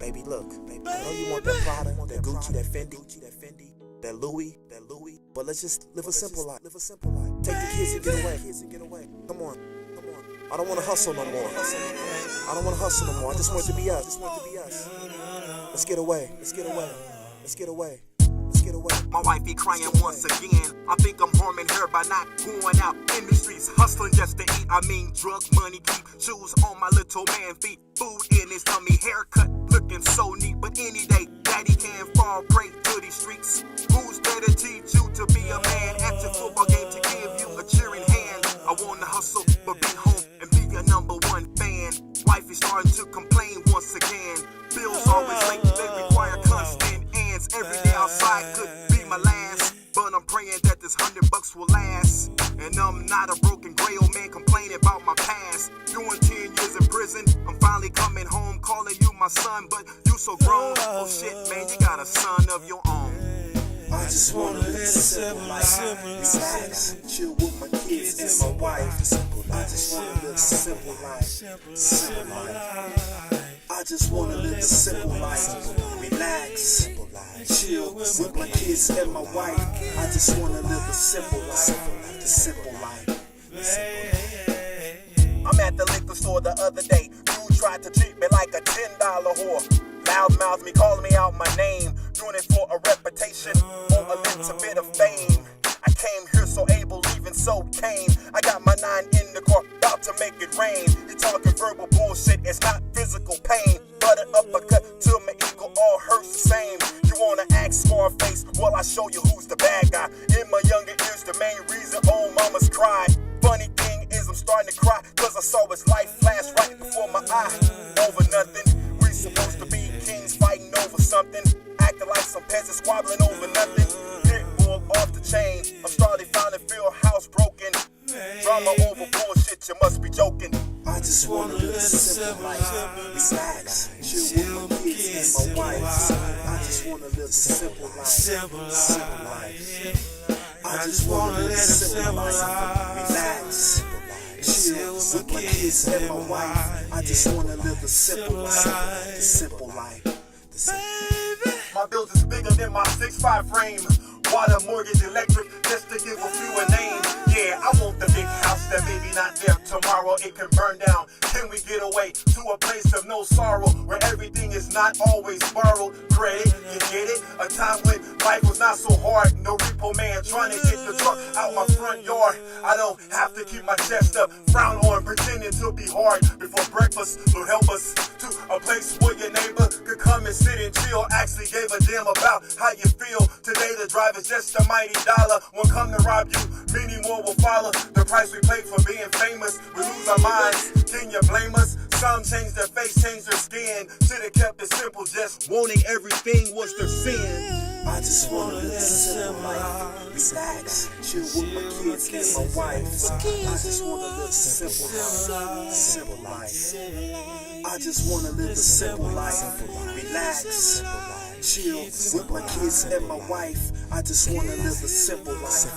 Baby, look, baby, I know you want that Prada, that Gucci, that Fendi, that Louis, but let's just live a simple life. Take the kids and get away. Come on. I don't want to hustle no more. I just want it to be us. Let's get away. My wife be crying once again. I think I'm harming her by not going out in the streets, hustling just to eat. I mean, drugs, money, keep shoes on my little man feet, food in his tummy, haircut looking so neat. But any day, daddy can't fall prey to these streets. Who's there to teach you to be a man at your football game to give you a cheering hand? I wanna hustle, but be home and be your #1 fan. Wife is starting to complain once again. Bills always late, they require constant ends. Every day outside could be my last, but I'm praying that this $100 will last. And I'm not a broken gray old man complaining about my past. Doing 10 years in prison, I'm finally coming home, calling you my son, but you so grown. Oh shit, man, you got a son of your own. I just wanna live a simple life, relax, chill with my kids and my wife. I just wanna live a simple life. I just wanna live a simple life, relax, chill with my kids and my wife. I just wanna live a simple life. I'm at the liquor store the other day. Dude tried to treat me like a $10 whore. Loudmouth me, calling me out my name, doing it for a reputation or a little bit of fame. I came here so able, leaving so Kane. I got my 9 in the car, about to make it rain. You talking verbal bullshit, it's not physical pain, but an uppercut to my ego, all hurts the same. You wanna act Scarface? Well, I show you who's the bad guy. In my younger years, the main reason old mamas cried. Funny thing is I'm starting to cry, cause I saw his life flash right before my eye. Over nothing, we supposed to be kings fighting over something, acting like some peasants squabbling over nothing. Pitbull off the chain, I'm starting to feel house broken. Drama over bullshit, you must be joking. I just wanna live a simple life, relax, chill with my kids and my wife. I just wanna live a simple life. I just wanna live a simple life, relax, chill with my kids and my wife. I just wanna live a simple life. My bills is bigger than my 6'5" frame. Water, mortgage, electric, just to give a few a name. Yeah, I want the big house that maybe not there tomorrow, it can burn down. Can we get away to a place of no sorrow, where everything is not always borrowed credit? You get it? A time when life was not so hard. No repo man trying to get the truck out my front yard. I don't have to keep my chest up, frown on, pretending to be hard. Before breakfast, Lord help us to a place where your neighbor could come and sit and chill. Actually gave a damn about how you feel. Today the drive is just a mighty dollar. Won't come to rob you, many more will follow. The price we pay for being famous, we lose our minds. Can you blame us? Some change their face, change their skin. Should've kept it simple, just wanting everything was their sin. I just wanna live a simple life, relax, chill with my kids and my wife. I just wanna live a simple life. I just wanna live a simple life, relax, chill with my kids and my wife. I just wanna live a simple life,